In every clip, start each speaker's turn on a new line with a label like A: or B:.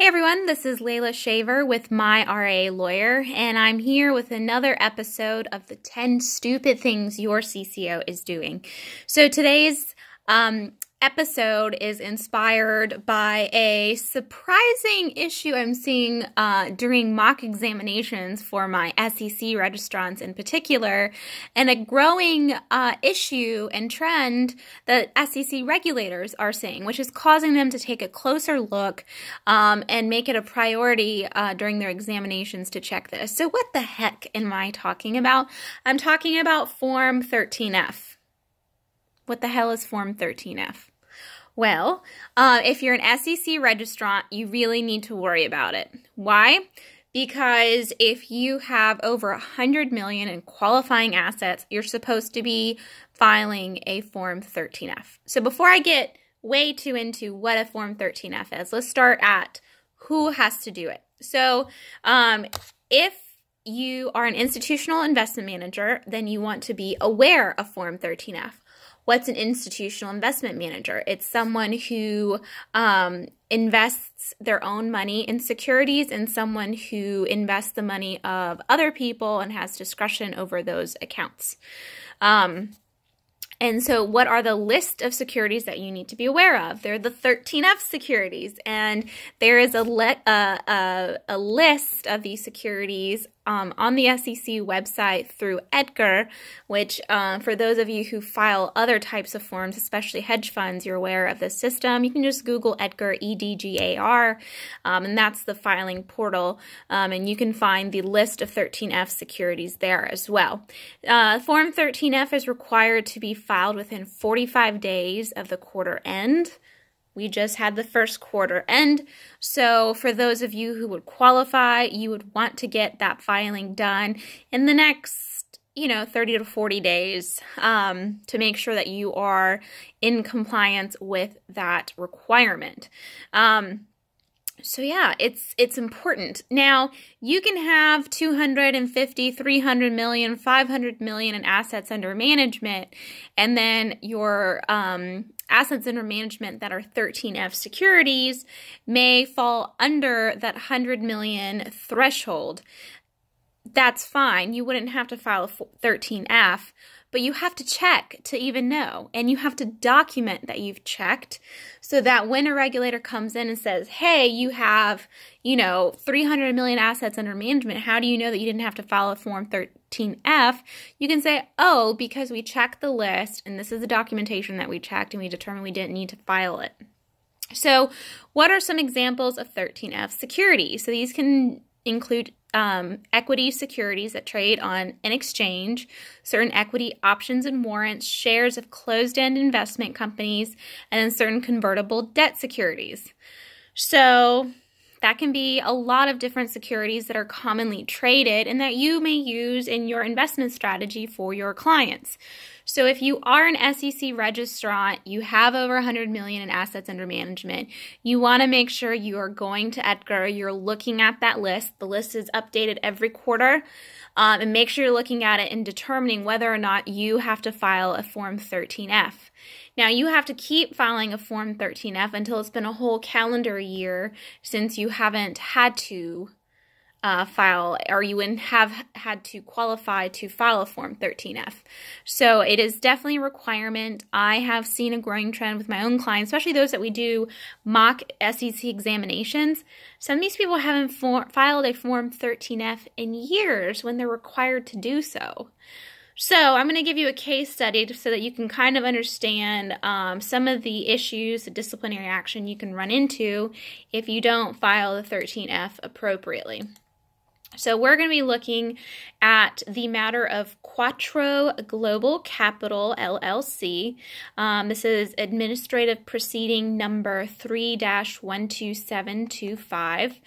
A: Hey everyone, this is Layla Shaver with My RA Lawyer, and I'm here with another episode of the 10 Stupid Things Your CCO is Doing. So today's episode is inspired by a surprising issue I'm seeing during mock examinations for my SEC registrants in particular, and a growing issue and trend that SEC regulators are seeing, which is causing them to take a closer look and make it a priority during their examinations to check this. So what the heck am I talking about? I'm talking about Form 13F. What the hell is Form 13F? Well, if you're an SEC registrant, you really need to worry about it. Why? Because if you have over $100 million in qualifying assets, you're supposed to be filing a Form 13F. So before I get way too into what a Form 13F is, let's start at who has to do it. So if you are an institutional investment manager, then you want to be aware of Form 13F. What's an institutional investment manager? It's someone who invests their own money in securities and someone who invests the money of other people and has discretion over those accounts. And so what are the list of securities that you need to be aware of? They're the 13F securities, and there is a list of these securities on the SEC website through EDGAR, which for those of you who file other types of forms, especially hedge funds, you're aware of the system. You can just Google EDGAR, EDGAR, and that's the filing portal, and you can find the list of 13F securities there as well. Form 13F is required to be filed within 45 days of the quarter end. We just had the first quarter end, so for those of you who would qualify, you would want to get that filing done in the next, 30 to 40 days to make sure that you are in compliance with that requirement. So yeah, it's important. Now, you can have 250, 300 million, 500 million in assets under management, and then your assets under management that are 13F securities may fall under that 100 million threshold. That's fine. You wouldn't have to file a 13F, but you have to check to even know, and you have to document that you've checked so that when a regulator comes in and says, hey, you have, 300 million assets under management, how do you know that you didn't have to file a Form 13F? You can say, oh, because we checked the list, and this is the documentation that we checked, and we determined we didn't need to file it. So what are some examples of 13F securities? So these can include equity securities that trade on an exchange, certain equity options and warrants, shares of closed-end investment companies, and then certain convertible debt securities. So that can be a lot of different securities that are commonly traded and that you may use in your investment strategy for your clients. So if you are an SEC registrant, you have over 100 million in assets under management, you want to make sure you are going to EDGAR, you're looking at that list. The list is updated every quarter, and make sure you're looking at it and determining whether or not you have to file a Form 13F. Now, you have to keep filing a Form 13F until it's been a whole calendar year since you haven't had to file, or you wouldn't have had to qualify to file a Form 13F. So it is definitely a requirement. I have seen a growing trend with my own clients, especially those that we do mock SEC examinations. Some of these people haven't filed a Form 13F in years when they're required to do so. So I'm going to give you a case study so that you can kind of understand some of the issues, the disciplinary action you can run into if you don't file the 13F appropriately. So we're going to be looking at the matter of Quattro Global Capital, LLC. This is administrative proceeding number 3-12725.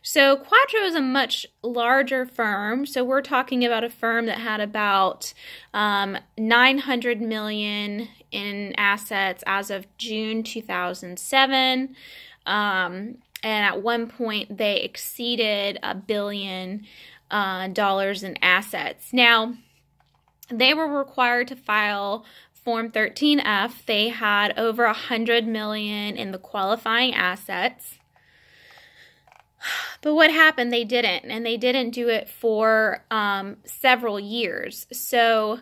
A: So Quattro is a much larger firm. So we're talking about a firm that had about 900 million in assets as of June 2007. And at one point, they exceeded $1 billion in assets. Now, they were required to file Form 13F. They had over $100 million in the qualifying assets. But what happened? They didn't, and they didn't do it for several years. So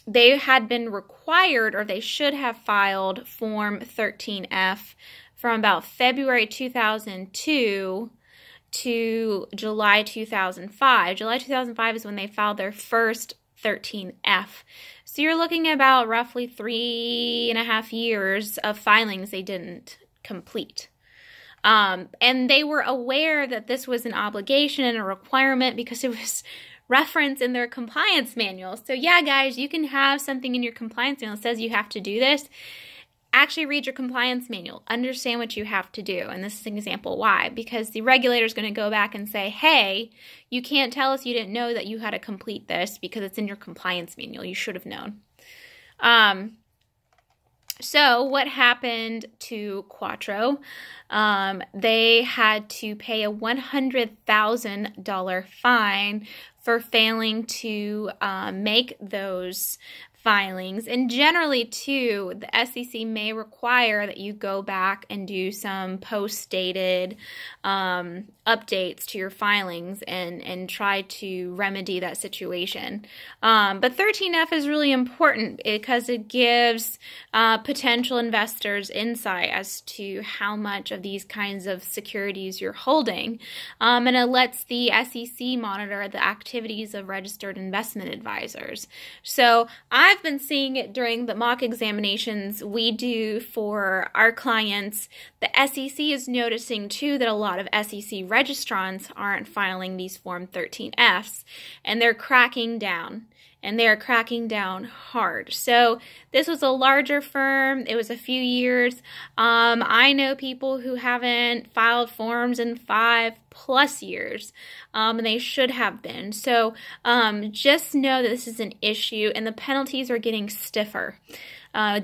A: they had been required, or they should have filed Form 13F from about February 2002 to July 2005. July 2005 is when they filed their first 13F. So you're looking at about roughly 3.5 years of filings they didn't complete. And they were aware that this was an obligation and a requirement because it was referenced in their compliance manual. So yeah, guys, you can have something in your compliance manual that says you have to do this. Actually read your compliance manual. Understand what you have to do. And this is an example why. Because the regulator is going to go back and say, hey, you can't tell us you didn't know that you had to complete this because it's in your compliance manual. You should have known. So what happened to Quattro? They had to pay a $100,000 fine for failing to make those filings. And generally, too, the SEC may require that you go back and do some post-dated updates to your filings and try to remedy that situation. But 13F is really important because it gives potential investors insight as to how much of these kinds of securities you're holding. And it lets the SEC monitor the activities of registered investment advisors. So I've been seeing it during the mock examinations we do for our clients. The SEC is noticing too that a lot of SEC registrants aren't filing these Form 13Fs, and they're cracking down. And they're cracking down hard. So this was a larger firm. It was a few years. I know people who haven't filed forms in 5+ years, and they should have been. So just know that this is an issue, and the penalties are getting stiffer.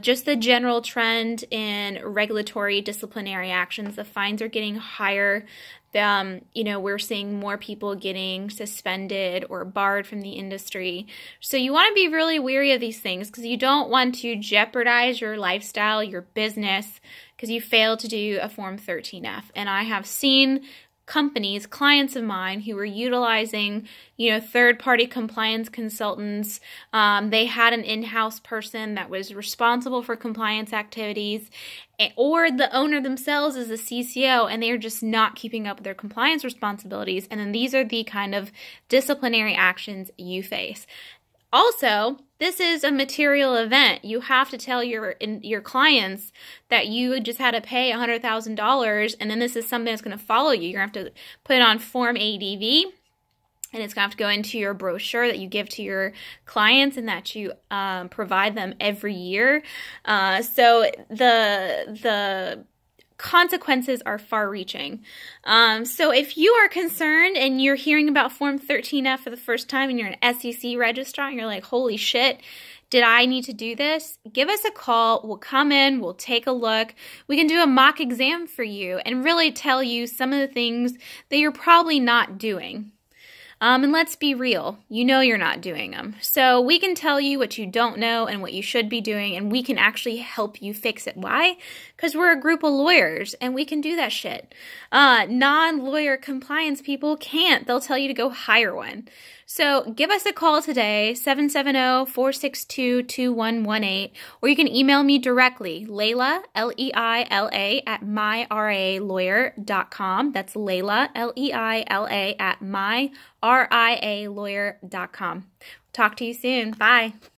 A: Just the general trend in regulatory disciplinary actions, the fines are getting higher. We're seeing more people getting suspended or barred from the industry. So you want to be really wary of these things because you don't want to jeopardize your lifestyle, your business, because you failed to do a Form 13F. And I have seen companies, clients of mine, who were utilizing, third-party compliance consultants. They had an in-house person that was responsible for compliance activities, or the owner themselves is a CCO, and they're just not keeping up with their compliance responsibilities. And then these are the kind of disciplinary actions you face. Also, this is a material event. You have to tell your clients that you just had to pay $100,000, and then this is something that's going to follow you. You're going to have to put it on Form ADV, and it's going to have to go into your brochure that you give to your clients and that you provide them every year. So the consequences are far-reaching. So if you are concerned and you're hearing about Form 13F for the first time and you're an SEC registrar and you're like, holy shit, did I need to do this? Give us a call. We'll come in. We'll take a look. We can do a mock exam for you and really tell you some of the things that you're probably not doing. And let's be real, you're not doing them. So we can tell you what you don't know and what you should be doing, and we can actually help you fix it. Why? Because we're a group of lawyers, and we can do that shit. Non-lawyer compliance people can't. They'll tell you to go hire one. So give us a call today, 770-462-2118, or you can email me directly, Leila, L-E-I-L-A, at myralawyer.com. That's Leila, L-E-I-L-A, at myralawyer.com. Talk to you soon. Bye.